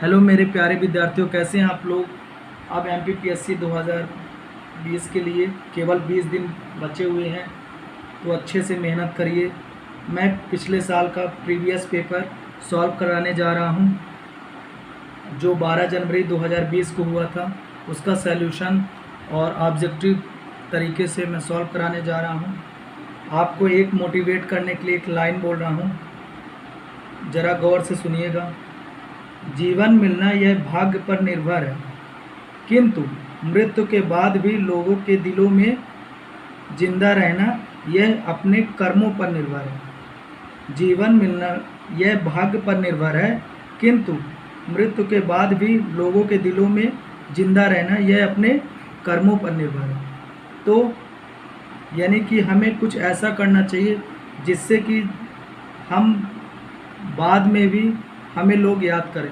Hello मेरे प्यारे विद्यार्थियों, कैसे हैं आप लोग। अब MPPSC 2020 के लिए केवल 20 दिन बचे हुए हैं, तो अच्छे से मेहनत करिए। मैं पिछले साल का प्रीवियस पेपर सॉल्व कराने जा रहा हूं, जो 12 जनवरी 2020 को हुआ था। उसका सैल्यूशन और ऑब्जेक्टिव तरीके से मैं सॉल्व कराने जा रहा हूं। आपको एक मोटिवेट करने के लिए एक लाइन बोल रहा हूं, ज़रा गौर से सुनिएगा। जीवन मिलना यह भाग्य पर निर्भर है, किंतु मृत्यु के बाद भी लोगों के दिलों में जिंदा रहना यह अपने कर्मों पर निर्भर है। जीवन मिलना यह भाग्य पर निर्भर है, किंतु मृत्यु के बाद भी लोगों के दिलों में जिंदा रहना यह अपने कर्मों पर निर्भर है। तो यानी कि हमें कुछ ऐसा करना चाहिए जिससे कि हम बाद में भी हमें लोग याद करें।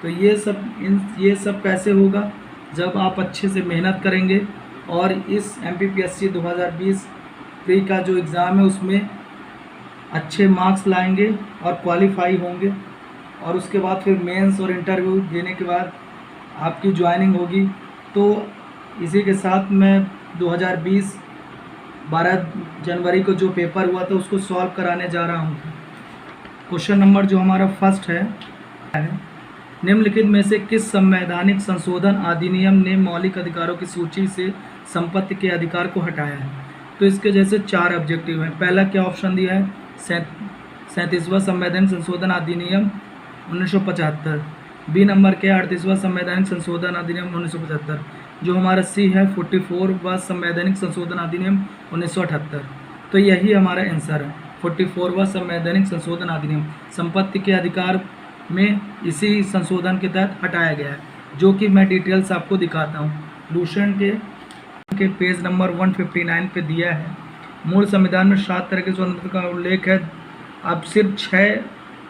तो ये सब कैसे होगा, जब आप अच्छे से मेहनत करेंगे और इस MPPSC 2020 प्री का जो एग्ज़ाम है उसमें अच्छे मार्क्स लाएंगे और क्वालिफाई होंगे, और उसके बाद फिर मेंस और इंटरव्यू देने के बाद आपकी ज्वाइनिंग होगी। तो इसी के साथ मैं 2020 12 जनवरी को जो पेपर हुआ था उसको सॉल्व कराने जा रहा हूँ। क्वेश्चन नंबर जो हमारा फर्स्ट है, निम्नलिखित में से किस संवैधानिक संशोधन अधिनियम ने मौलिक अधिकारों की सूची से संपत्ति के अधिकार को हटाया है। तो इसके जैसे 4 ऑब्जेक्टिव हैं। पहला क्या ऑप्शन दिया है, 37वां संवैधानिक संशोधन अधिनियम 1975। बी नंबर क्या है, 38वां संवैधानिक संशोधन अधिनियम 1975। जो हमारा सी है 44वां संवैधानिक संशोधन अधिनियम 1978। तो यही हमारा आंसर है, 44वां संवैधानिक संशोधन अधिनियम संपत्ति के अधिकार में इसी संशोधन के तहत हटाया गया है, जो कि मैं डिटेल्स आपको दिखाता हूँ। लूसेंट के पेज नंबर 159 पे दिया है। मूल संविधान में 7 तरह की स्वतंत्रता का उल्लेख है। अब सिर्फ 6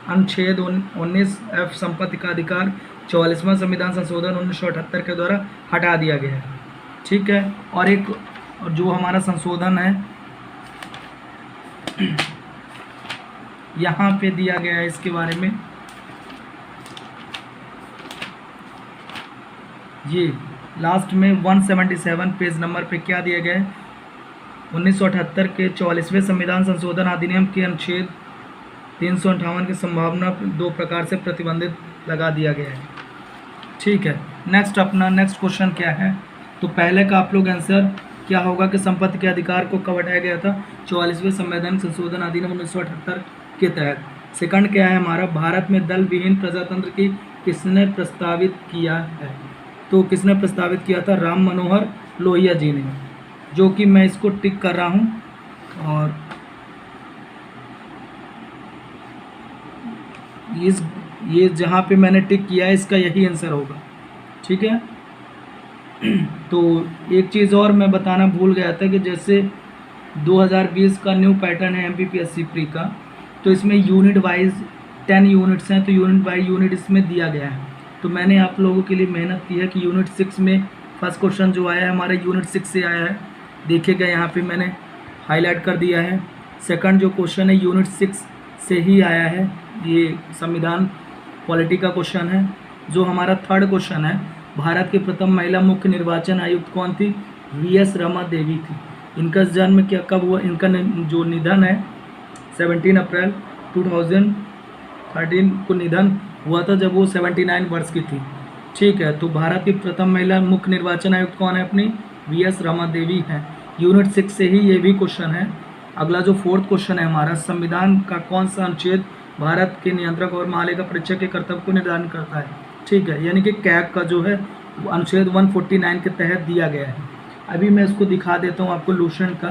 अनुच्छेद 19F संपत्ति का अधिकार 44वां संविधान संशोधन 1978 के द्वारा हटा दिया गया है। ठीक है, और एक जो हमारा संशोधन है यहाँ पे दिया गया है, इसके बारे में ये लास्ट में 177 पेज नंबर पे क्या दिया गया है, 1978 के 44वें संविधान संशोधन अधिनियम के अनुच्छेद 358 की संभावना 2 प्रकार से प्रतिबंधित लगा दिया गया है। ठीक है, नेक्स्ट क्वेश्चन क्या है। तो पहले का आप लोग आंसर क्या होगा कि संपत्ति के अधिकार को कब हटाया गया था, 44वें संवैधानिक संशोधन अधिनियम 1978 के तहत। सेकंड क्या है हमारा, भारत में दल विहीन प्रजातंत्र की किसने प्रस्तावित किया है। तो किसने प्रस्तावित किया था, राम मनोहर लोहिया जी ने, जो कि मैं इसको टिक कर रहा हूँ। और ये जहाँ पे मैंने टिक किया है इसका यही आंसर होगा। ठीक है, तो एक चीज़ और मैं बताना भूल गया था कि जैसे 2020 का न्यू पैटर्न है MPPSC प्री का, तो इसमें यूनिट वाइज 10 यूनिट्स हैं, तो यूनिट बाई यूनिट इसमें दिया गया है। तो मैंने आप लोगों के लिए मेहनत की है कि यूनिट 6 में फर्स्ट क्वेश्चन जो आया है हमारा यूनिट 6 से आया है, देखिएगा यहाँ पे मैंने हाईलाइट कर दिया है। सेकंड जो क्वेश्चन है यूनिट 6 से ही आया है, ये संविधान पॉलिटी का क्वेश्चन है। जो हमारा थर्ड क्वेश्चन है, भारत की प्रथम महिला मुख्य निर्वाचन आयुक्त कौन थी, VS रमा देवी थी। इनका जन्म क्या कब हुआ, इनका जो निधन है 17 अप्रैल 2013 को निधन हुआ था, जब वो 79 वर्ष की थी। ठीक है, तो भारत की प्रथम महिला मुख्य निर्वाचन आयुक्त कौन है अपनी, VS रमा देवी हैं। यूनिट 6 से ही ये भी क्वेश्चन है। अगला जो फोर्थ क्वेश्चन है हमारा, संविधान का कौन सा अनुच्छेद भारत के नियंत्रक और महालेखा परीक्षक के कर्तव्य को निर्धारण करता है। ठीक है, यानी कि कैग का जो है अनुच्छेद 149 के तहत दिया गया है। अभी मैं इसको दिखा देता हूँ आपको। लूसेंट का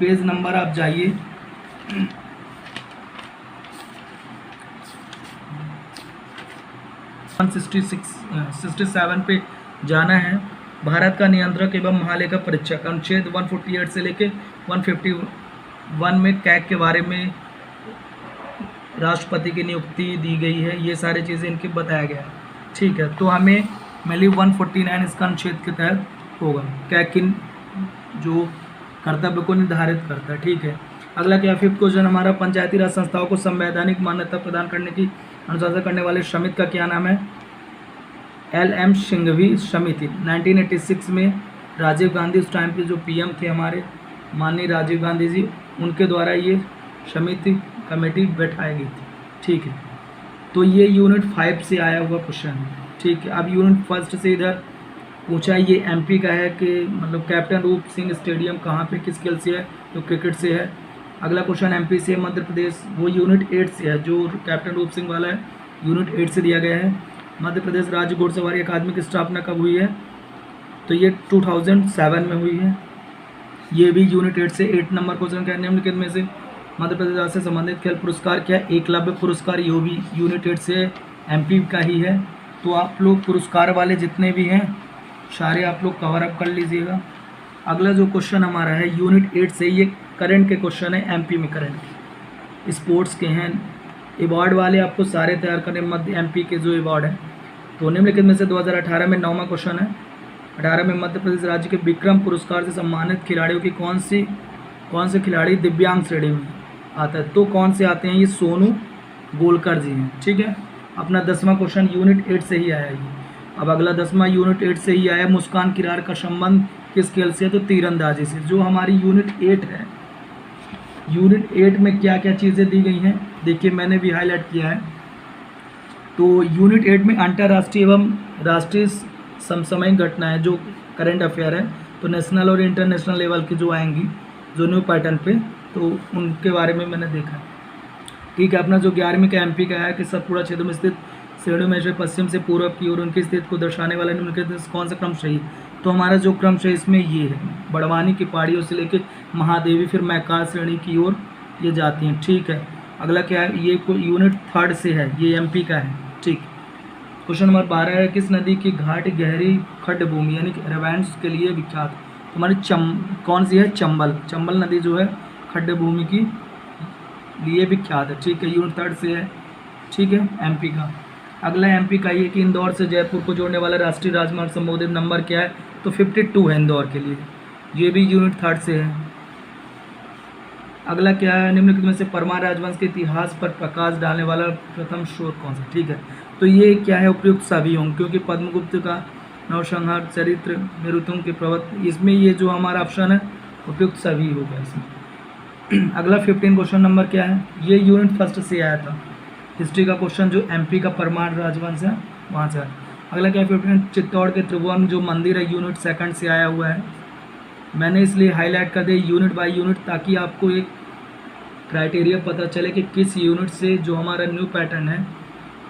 पेज नंबर आप जाइए 167 पे जाना है। भारत का नियंत्रक एवं महालेखा परीक्षक अनुच्छेद 148 से लेके 151 में कैग के बारे में राष्ट्रपति की नियुक्ति दी गई है, ये सारी चीज़ें इनके बताया गया है। ठीक है, तो हमें मेनली 149 इसका अनुच्छेद के तहत होगा, कैग की जो कर्तव्य को निर्धारित करता है। ठीक है, अगला क्या, फिफ्थ क्वेश्चन हमारा, पंचायती राज संस्थाओं को संवैधानिक मान्यता प्रदान करने की अनुशंसा करने वाले समिति का क्या नाम है, LM सिंघवी समिति 1986 में राजीव गांधी उस टाइम पे जो PM थे हमारे माननीय राजीव गांधी जी, उनके द्वारा ये समिति कमेटी बैठाई गई थी। ठीक है, तो ये यूनिट 5 से आया हुआ क्वेश्चन है। ठीक है, अब यूनिट फर्स्ट से इधर पूछा, ये MP का है कि मतलब कैप्टन रूप सिंह स्टेडियम कहाँ पे किस खेल से है, तो क्रिकेट से है। अगला क्वेश्चन MP से मध्य प्रदेश, वो यूनिट 8 से है, जो कैप्टन रूप सिंह वाला है यूनिट 8 से दिया गया है। मध्य प्रदेश राज्य घुड़सवारी अकादमी की स्थापना कब हुई है, तो ये 2007 में हुई है। ये भी यूनिट 8 से 8 नंबर क्वेश्चन क्या, निम्नलिखित में से मध्य प्रदेश से संबंधित खेल पुरस्कार क्या है, एकलव्य पुरस्कार, ये भी यूनिट 8 से MP का ही है। तो आप लोग पुरस्कार वाले जितने भी हैं सारे आप लोग कवर अप कर लीजिएगा। अगला जो क्वेश्चन हमारा है यूनिट 8 से, ये करंट के क्वेश्चन है, MP में करंट स्पोर्ट्स के हैं। अवार्ड वाले आपको सारे तैयार करने, मध्य MP के जो अवार्ड है। तो निम्नलिखित में से 2018 में 9वां क्वेश्चन है, 18 में मध्य प्रदेश राज्य के विक्रम पुरस्कार से सम्मानित खिलाड़ियों की कौन से खिलाड़ी दिव्यांग श्रेणी में आता है, तो कौन से आते हैं, ये सोनू गोलकर जी हैं। ठीक है, अपना 10वां क्वेश्चन यूनिट 8 से ही आया ये। अब अगला 10वां यूनिट 8 से ही आया, मुस्कान किरार का संबंध किस खेल से है, तो तीरंदाजी से। जो हमारी यूनिट 8 है, यूनिट 8 में क्या क्या चीज़ें दी गई हैं देखिए, मैंने भी हाईलाइट किया है। तो यूनिट 8 में अंतर्राष्ट्रीय एवं राष्ट्रीय समसामयिक घटनाएं जो करंट अफेयर है, तो नेशनल और इंटरनेशनल लेवल की जो आएंगी जो न्यू पैटर्न पे, तो उनके बारे में मैंने देखा। ठीक है, अपना जो 11वीं का MP का है कि सतपुड़ा क्षेत्र में स्थित श्रेणियों में से पश्चिम से पूर्व की ओर उनकी स्थिति को दर्शाने वाला निम्नलिखित कौन सा क्रम सही, तो हमारा जो क्रम सही इसमें ये है, बड़वानी की पहाड़ियों से लेकर महादेवी फिर मैकाल श्रेणी की ओर ये जाती हैं। ठीक है, अगला क्या है, ये यूनिट 3 से है, ये MP का है। ठीक, क्वेश्चन नंबर 12 है, किस नदी की घाट गहरी खड्ड भूमि यानी कि रेवेंस के लिए विख्यात, हमारी कौन सी है, चंबल नदी जो है खड्ड भूमि की लिए विख्यात है। ठीक है, यूनिट 3 से है। ठीक है, MP का। अगला MP का ये कि इंदौर से जयपुर को जोड़ने वाला राष्ट्रीय राजमार्ग संबोधित नंबर क्या है, तो 52 है इंदौर के लिए, ये भी यूनिट 3 से है। अगला क्या है, निम्नलिखित में से परमार राजवंश के इतिहास पर प्रकाश डालने वाला प्रथम स्रोत कौन सा। ठीक है, तो ये क्या है, उपयुक्त सभी होंगे, क्योंकि पद्मगुप्त का नवसंहार चरित्र मेरुतुंग के प्रवृत्ति, इसमें ये जो हमारा ऑप्शन है उपयुक्त सभी होगा इसमें। अगला 15 क्वेश्चन नंबर क्या है, ये यूनिट 1 से आया था, हिस्ट्री का क्वेश्चन जो MP का परमार राजवंश है वहाँ से। अगला क्या है 15, चित्तौड़ के त्रिभुवन जो मंदिर है यूनिट 2 से आया हुआ है। मैंने इसलिए हाईलाइट कर दिया यूनिट बाय यूनिट, ताकि आपको एक क्राइटेरिया पता चले कि किस यूनिट से जो हमारा न्यू पैटर्न है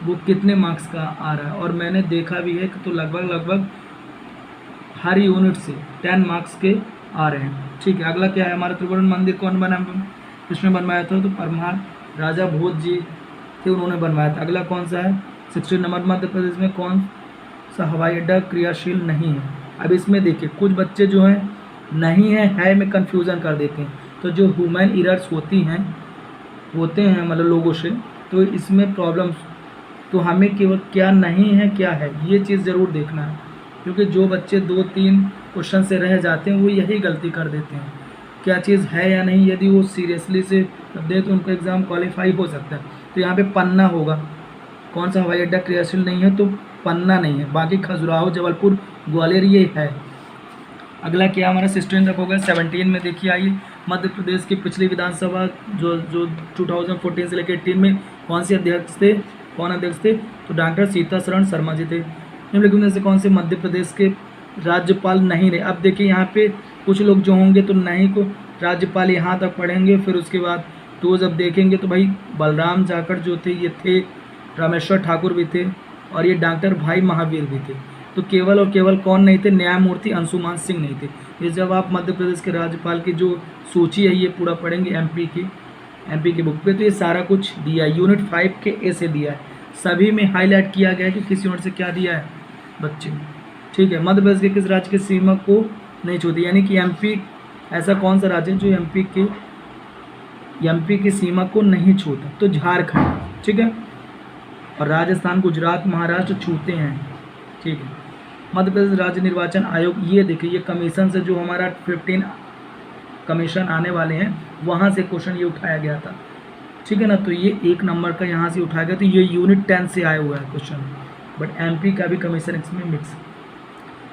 वो कितने मार्क्स का आ रहा है। और मैंने देखा भी है कि तो लगभग हर यूनिट से 10 मार्क्स के आ रहे हैं। ठीक है, अगला क्या है, हमारा त्रिभुवन मंदिर कौन बना, किसने बनवाया था, तो परमार राजा भोज जी थे, उन्होंने बनवाया था। अगला कौन सा है 16 नंबर, मध्य प्रदेश में कौन सा हवाई अड्डा क्रियाशील नहीं है। अब इसमें देखिए कुछ बच्चे जो हैं नहीं है में कन्फ्यूज़न कर देते हैं, तो जो ह्यूमन एरर्स होते हैं मतलब लोगों से, तो इसमें प्रॉब्लम्स, तो हमें केवल क्या नहीं है क्या है ये चीज़ ज़रूर देखना है, क्योंकि जो बच्चे 2-3 क्वेश्चन से रह जाते हैं वो यही गलती कर देते हैं, क्या चीज़ है या नहीं। यदि वो सीरियसली से दे तो उनको एग्ज़ाम क्वालिफाई हो सकता है। तो यहाँ पे पन्ना होगा, कौन सा हवाई अड्डा क्रियाशील नहीं है, तो पन्ना नहीं है, बाकी खजुराहो, जबलपुर, ग्वालियर ये है। अगला क्या हमारा 16 तक होगा। 17 में देखिए आइए, मध्य प्रदेश की पिछली विधानसभा जो 2014 से लेकर 18 में कौन अध्यक्ष थे, तो डॉक्टर सीतासरण शर्मा जी थे। निम्नलिखित में से कौन से मध्य प्रदेश के राज्यपाल नहीं रहे। अब देखिए यहाँ पे कुछ लोग जो होंगे तो नहीं को राज्यपाल यहाँ तक पढ़ेंगे, फिर उसके बाद तो जब देखेंगे तो भाई बलराम जाखड़ जो थे ये थे, रामेश्वर ठाकुर भी थे, और ये डॉक्टर भाई महावीर भी थे। तो केवल और केवल कौन नहीं थे, न्यायमूर्ति अंशुमान सिंह नहीं थे। ये जब आप मध्य प्रदेश के राज्यपाल की जो सूची है ये पूरा पढ़ेंगे MP की बुक पे, तो ये सारा कुछ दिया है। यूनिट 5 के A से दिया है, सभी में हाईलाइट किया गया है कि किस यूनिट से क्या दिया है बच्चे। ठीक है, मध्य प्रदेश के किस राज्य की सीमा को नहीं छूती, यानी कि MP ऐसा कौन सा राज्य है जो MP की सीमा को नहीं छूता, तो झारखंड। ठीक है, और राजस्थान, गुजरात, महाराष्ट्र छूते हैं। ठीक है, मध्य प्रदेश राज्य निर्वाचन आयोग, ये देखिए ये कमीशन से जो हमारा 15 कमीशन आने वाले हैं वहाँ से क्वेश्चन ये उठाया गया था। ठीक है ना, तो ये 1 नंबर का यहाँ से उठाया गया, तो ये यूनिट 10 से आया हुआ है क्वेश्चन। बट एमपी का भी कमीशन इसमें मिक्स।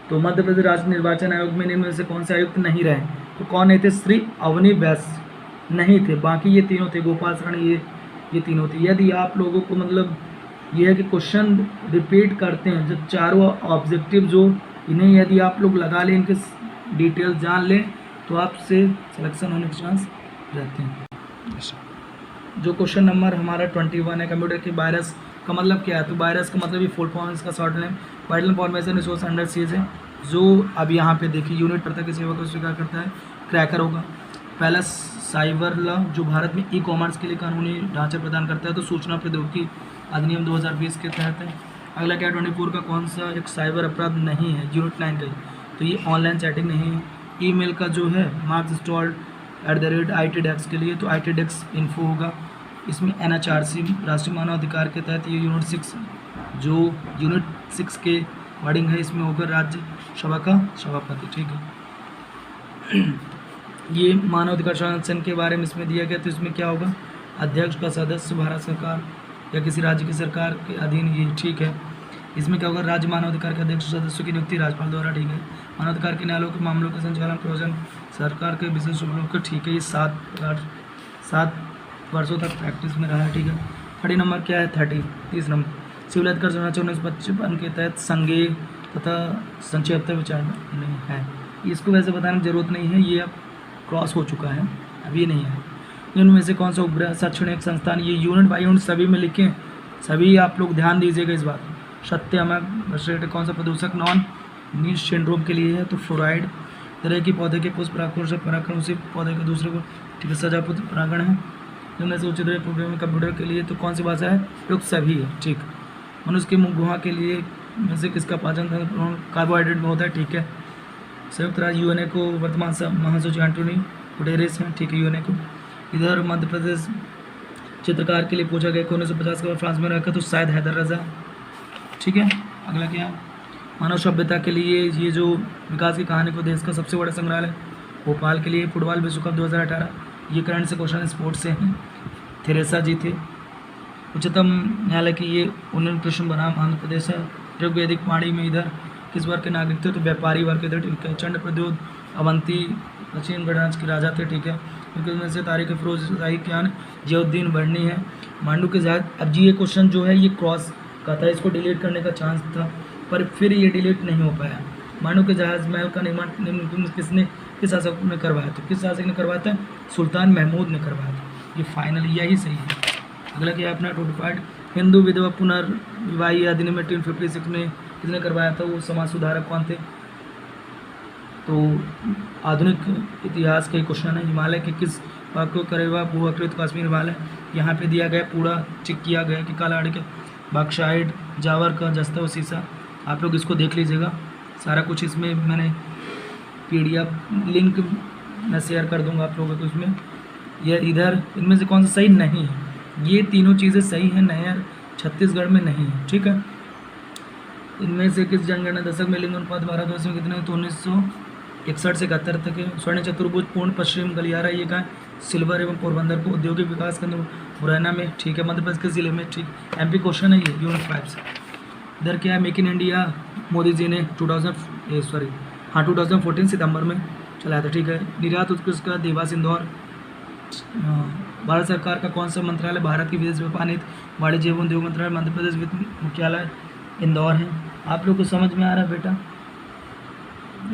तो मध्य प्रदेश राज्य निर्वाचन आयोग में निम्न में से कौन से आयुक्त नहीं रहे? तो कौन नहीं थे? श्री अवनी वैश्य नहीं थे, बाकी ये तीनों थे, गोपाल शरण, ये तीनों थे। यदि आप लोगों को मतलब ये है कि क्वेश्चन रिपीट करते हैं, जब चारों ऑब्जेक्टिव जो इन्हें यदि आप लोग लगा लें, इनके डिटेल्स जान लें, तो आपसे सिलेक्शन होने के चांस रहते हैं। जो क्वेश्चन नंबर हमारा 21 है, कंप्यूटर के वायरस का मतलब क्या है? तो वायरस का मतलब ये फुल फॉर्म, इसका short name vital information resource under seize है, जो अब यहाँ पे देखिए यूनिट प्रथा की सेवा को स्वीकार करता है, क्रैकर होगा। पहला साइबर लॉ, जो भारत में ई कॉमर्स के लिए कानूनी ढांचा प्रदान करता है, तो सूचना प्रौद्योगिकी अधिनियम 2020 के तहत है। अगला क्या 24 का कौन सा एक साइबर अपराध नहीं है? यूनिट 9 का, तो ये ऑनलाइन चैटिंग नहीं है। ईमेल का जो है मार्क्स इंस्टॉल्ड @ITDEX के लिए, तो ITDEX इन्फो होगा। इसमें NHRC राष्ट्रीय मानव अधिकार के तहत ये यूनिट 6, जो यूनिट 6 के वर्डिंग है, इसमें होगा राज्यसभा का सभापति, ठीक है। ये मानव अधिकार संरक्षण के बारे में इसमें दिया गया, तो इसमें क्या होगा? अध्यक्ष का सदस्य भारत सरकार या किसी राज्य की सरकार के अधीन, ये ठीक है। इसमें क्या होगा? राज्य मानव अधिकार के अध्यक्ष सदस्यों की नियुक्ति राज्यपाल द्वारा, ठीक है। मानव अधिकार के न्यायालयों के मामलों के संचालन प्रयोजन सरकार के विशेष उपयोग, ठीक है। ये 7 वर्षों तक प्रैक्टिस में रहा है, ठीक है। 30 नंबर क्या है? 30 नंबर सिविल अधिकार संरक्षण 1955 के तहत संज्ञेय तथा संक्षिप्त विचार नहीं है। इसको वैसे बताने की जरूरत नहीं है, ये अब क्रॉस हो चुका है, अभी नहीं है। इनमें से कौन सा उपग्रह शैक्षणिक संस्थान? ये यूनिट बाई यूनिट सभी में लिखें, सभी आप लोग ध्यान दीजिएगा इस बात। सत्य कौन सा प्रदूषक नॉन नीच सिंड्रोम के लिए है? तो फ्लोराइड। तरह की पौधे के पुष्प परागण से परागण उसी पौधे के दूसरे को, ठीक है, सजापुत्र परागण है। इनमें से उचित प्रोग्रामिंग कंप्यूटर के लिए तो कौन सी भाषा है? प्रयुक्त सभी है, ठीक। मनुष्य के मुख गुहा के लिए में से किसका पाचन कार्बोहाइड्रेट में होता है, ठीक है। संयुक्त राज्य यूएनए को वर्तमान महासचिव एंटोनी गुटेरेस हैं, ठीक है, यूएनए को। इधर मध्य प्रदेश चित्रकार के लिए पूछा गया कि 1950 के बाद फ्रांस में रखा, तो शायद हैदर रजा, ठीक है। अगला क्या है? मानव सभ्यता के लिए ये जो विकास की कहानी को देश का सबसे बड़ा संग्रहालय भोपाल के लिए। फुटबॉल विश्व कप 2018, ये करंट से क्वेश्चन स्पोर्ट्स से हैं। थेरेसा जी थे। उच्चतम न्यायालय की ये 19 प्रश्न बना आंध्र प्रदेश है। ऋग्वेदिक पाणी में इधर किस वर्ग के नागरिक थे? तो व्यापारी वर्ग के थे, ठीक है। चंड प्रद्योत अवंती प्राचीन गणराज्य के राजा थे, ठीक है। क्योंकि उनमें से तारीख फिरोजशाही ज्ञान जियाउद्दीन बढ़नी है। मांडू के जहाज, अब जी ये क्वेश्चन जो है ये क्रॉस का था, इसको डिलीट करने का चांस था, पर फिर ये डिलीट नहीं हो पाया। मांडू के जहाज महल का निर्माण किस शासक ने करवाया? तो किस शासक ने करवाया था? सुल्तान महमूद ने करवाया था। ये फाइनल यही सही है। अगला क्या है अपना 25 हिंदू विधवा पुनर्विवाह अधिनियम 1856 में किसने करवाया था? वो समाज सुधारक कौन थे? तो आधुनिक इतिहास के क्वेश्चन है। हिमालय के किस भाग को करेगा भूअकृत कश्मीर हिमालय? यहाँ पे दिया गया, पूरा चेक किया गया कि काला के बॉक्साइट, जावर का जस्ता व सीसा। आप लोग इसको देख लीजिएगा, सारा कुछ इसमें मैंने PDF लिंक मैं शेयर कर दूंगा आप लोगों को। इसमें यह इधर इनमें से कौन सा सही नहीं है? ये तीनों चीज़ें सही हैं, नहर छत्तीसगढ़ में नहीं है, ठीक है। इनमें से किस जनगणना दशक में लिंग अनुपात भारतवर्ष में कितने? तो 1961 से 71 तक है। स्वर्ण चतुर्भुज पूर्ण पश्चिम गलियारा, ये कहाँ? सिल्वर एवं पोरबंदर को। औद्योगिक विकास केंद्र मुरैना में, ठीक है, मध्य प्रदेश के जिले में, ठीक। MP क्वेश्चन है ये यूनिट 5 से। इधर क्या है? Make in India Modi ji ने 2014 सितंबर में चलाया था, ठीक है। निर्यात उत्कृष्ट का देवास इंदौर। भारत सरकार का कौन सा मंत्रालय भारत की विदेश व्यापार नीति वाणिज्य एवं उद्योग मंत्रालय मध्य प्रदेश वित्त मुख्यालय इंदौर है। आप लोग को समझ में आ रहा है बेटा?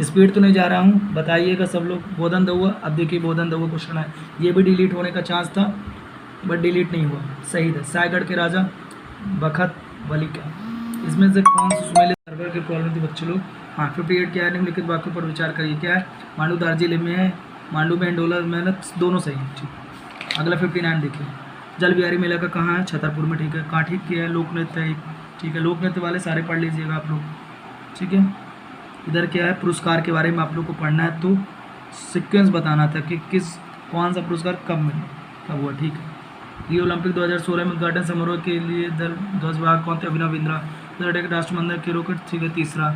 स्पीड तो नहीं जा रहा हूँ, बताइएगा सब लोग। बोधन दउआ, अब देखिए बोधन दउआ क्वेश्चन है, ये भी डिलीट होने का चांस था बट डिलीट नहीं हुआ, सही था। सायगढ़ के राजा बखत वली का। इसमें से कौन सा सुमेलित सर्वर की प्रॉब्लम थी बच्चे लोग? हाँ 58 क्या है? निम्नलिखित वाक्यों पर विचार करिए। क्या है? मांडू दार्जिलिंग में है, मांडू में इंडोला मेहनत, दोनों सही है, ठीक। अगला 59 देखिए, जल बिहारी मेला का कहाँ है? छतरपुर में, ठीक है। कहाँ ठीक किया है? लोक नृत्य है, ठीक है। लोक नृत्य वाले सारे पढ़ लीजिएगा आप लोग, ठीक है। इधर क्या है? पुरस्कार के बारे में आप लोग को पढ़ना है, तो सीक्वेंस बताना था कि कौन सा पुरस्कार कब मिला, कब हुआ, ठीक है। ये ओलंपिक 2016 में उद्घाटन समारोह के लिए ध्वज वाहक कौन थे? अभिनव बिंद्रा। 2008 राष्ट्रमंडल के रॉकेट, ठीक है, तीसरा।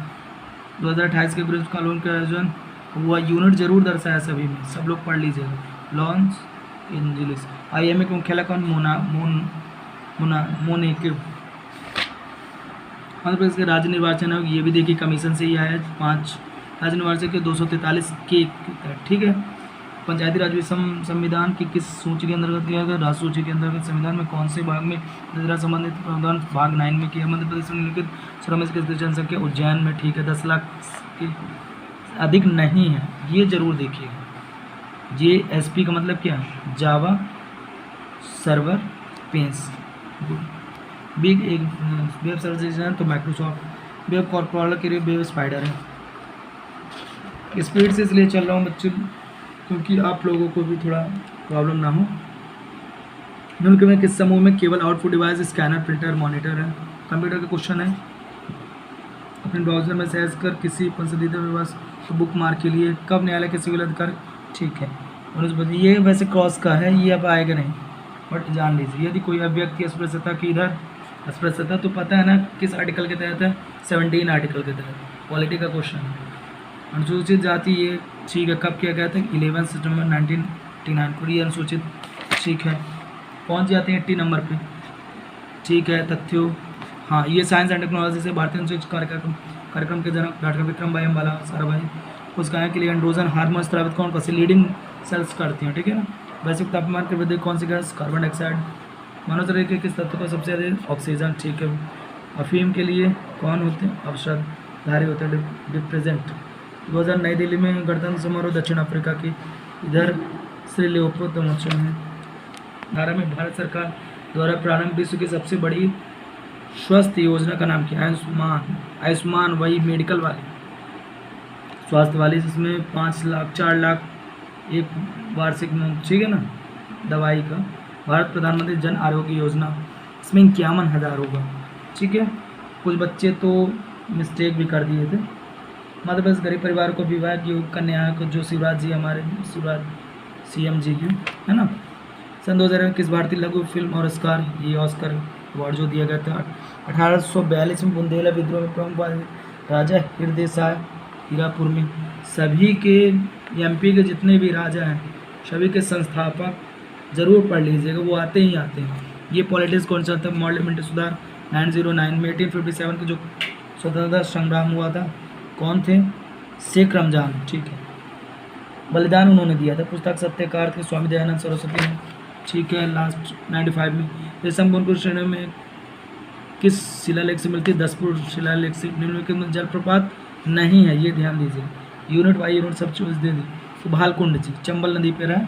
2028 के ब्रिज कानून का आयोजन हुआ, यूनिट जरूर दर्शाया सभी में, सब लोग पढ़ लीजिएगा। Los Angeles. IMA के मुख्यालय कौन? मोनाको। मध्य प्रदेश के राज्य निर्वाचन आयोग, ये भी देखिए कमीशन से ही आया है, 5 राज्य निर्वाचन के 243 के तहत, ठीक है। पंचायती राज संविधान की किस सूची के अंतर्गत किया गया? राष्ट्र सूची के अंतर्गत संविधान में कौन से भाग में दशहरा संबंधित प्रावधान भाग 9 में किया? मध्य प्रदेश में निम्नलिखित शहरों में से किसकी जनसंख्या? उज्जैन में, ठीक है, 10 लाख के अधिक नहीं है, ये जरूर देखिएगा। JSP का मतलब क्या है? Java server pages. बिग एक वेब सर्विस है तो माइक्रोसॉफ्ट। वेब कॉर्पोरेटर के लिए वेब स्पाइडर है। स्पीड से इसलिए चल रहा हूँ बच्चों क्योंकि आप लोगों को भी थोड़ा प्रॉब्लम ना हो। निम्नलिखित में किस समूह में केवल output device scanner, printer, monitor है? कंप्यूटर का क्वेश्चन है। अपने ब्राउजर में सर्च कर किसी पसंदीदा विभाग को बुक मार्क के लिए कब न्यायालय के सिविल अधिकार, ठीक है। और उस बता ये वैसे क्रॉस का है, ये अब आएगा नहीं, बट जान लीजिए। यदि कोई अभिव्यक्ति अस्पृश्यता की इधर अस्पृश्यता तो पता है ना किस आर्टिकल के तहत है? 17 आर्टिकल के तहत। पॉलिटी का क्वेश्चन है। अनुसूचित जाति ये ठीक है, कब किया गया था? 11 सितंबर 1989 को। ये अनुसूचित, ठीक है, पहुंच जाते हैं 80 नंबर पे, ठीक है। तथ्यों, हाँ, ये साइंस एंड टेक्नोलॉजी से भारतीय अनुसूचित कार्यक्रम के जनक डॉक्टर विक्रम भाई अम्बाला साराभाई। उसका के लिए एंड्रोजन हार्मोन स्रावित कौन से लीडिंग सेल्स करती हैं, ठीक है ना। वैश्विक तापमान के वृद्धि कौन सी गैस? Carbon dioxide. मानव शरीर के किस तत्व का सबसे अधिक? ऑक्सीजन, ठीक है। अफीम के लिए कौन होते हैं? अवसरधारी होते हैं, रिप्रेजेंट। 2000 नई दिल्ली में गणतंत्र समारोह दक्षिण अफ्रीका की, इधर श्री लेओपोल्ड महोत्सव है। धारा में भारत सरकार द्वारा प्रारंभ विश्व की सबसे बड़ी स्वास्थ्य योजना का नाम क्या है? आयुष्मान वही मेडिकल वाली स्वास्थ्य वाली, जिसमें 5 लाख 4 लाख एक वार्षिक, ठीक है ना, दवाई का। भारत प्रधानमंत्री जन आरोग्य योजना, इसमें 51,000 होगा, ठीक है। कुछ बच्चे तो मिस्टेक भी कर दिए थे। मध्य प्रदेश गरीब परिवार को विवाह की कन्या को, जो शिवराज जी हमारे शिवराज CM जी हैं, है ना। सन 2000 में किस भारतीय लघु फिल्म और ऑस्कर, ये ऑस्कर अवार्ड जो दिया गया था? 1842 में बुंदेला विद्रोह में प्रमुख राजा हृदय शाह हीरापुर में। सभी के MP के जितने भी राजा हैं सभी के संस्थापक जरूर पढ़ लीजिएगा, वो आते ही आते हैं। ये पॉलिटिक्स कौन सा था? पार्लियामेंट्री सुधार 909 में। 1857 के जो स्वतंत्रता संग्राम हुआ था, कौन थे? शेख रमजान, ठीक है, बलिदान उन्होंने दिया था। पुस्तक सत्यकार के स्वामी दयानंद सरस्वती ने, ठीक है। लास्ट 95 में रेशम बुनकर श्रेणी में किस शिलालेख से मिलती है? 10 शिलालेख से। निम्नलिखित में जलप्रपात नहीं है, ये ध्यान दीजिए। यूनिट बाई यूनिट सब चीज दे दी। तो भालकुंड जी चंबल नदी पर है।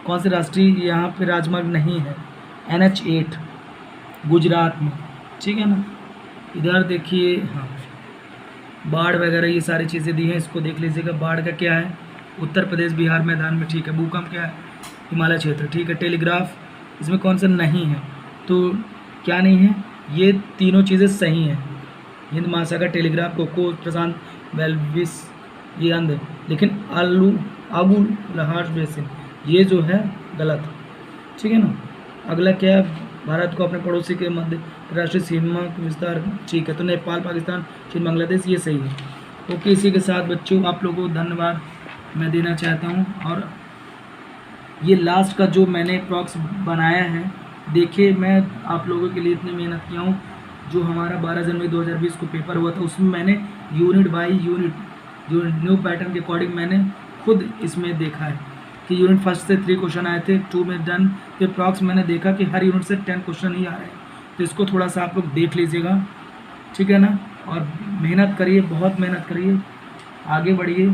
कौन से राष्ट्रीय यहाँ पे राजमार्ग नहीं है? NH8 गुजरात में, ठीक है ना। इधर देखिए, हाँ, बाढ़ वगैरह ये सारी चीज़ें दी हैं, इसको देख लीजिएगा। बाढ़ का क्या है? उत्तर प्रदेश बिहार मैदान में, ठीक है। भूकंप क्या है? हिमालय क्षेत्र, ठीक है। टेलीग्राफ इसमें कौन सा नहीं है? तो क्या नहीं है? ये तीनों चीज़ें सही हैं। हिंद महासागर, टेलीग्राफ, कोको प्रशांत, वेल्विस, ये अंध है। लेकिन अबू लहार बेसिन ये जो है गलत, ठीक है ना। अगला क्या है? भारत को अपने पड़ोसी के मध्य राष्ट्रीय सीमा का विस्तार, ठीक है। तो नेपाल, पाकिस्तान, चीन, बांग्लादेश, ये सही है। ओके, इसी के साथ बच्चों आप लोगों को धन्यवाद मैं देना चाहता हूँ। और ये लास्ट का जो मैंने प्रॉक्स बनाया है, देखिए मैं आप लोगों के लिए इतनी मेहनत किया हूँ। जो हमारा 12 जनवरी 2020 को पेपर हुआ था, उसमें मैंने यूनिट बाई यूनिट जो न्यू पैटर्न के अकॉर्डिंग मैंने खुद इसमें देखा है कि यूनिट 1 से 3 क्वेश्चन आए थे, 2 में डन। फिर प्रॉक्स मैंने देखा कि हर यूनिट से 10 क्वेश्चन ही आ रहे हैं, तो इसको थोड़ा सा आप लोग देख लीजिएगा, ठीक है ना। और मेहनत करिए, बहुत मेहनत करिए, आगे बढ़िए।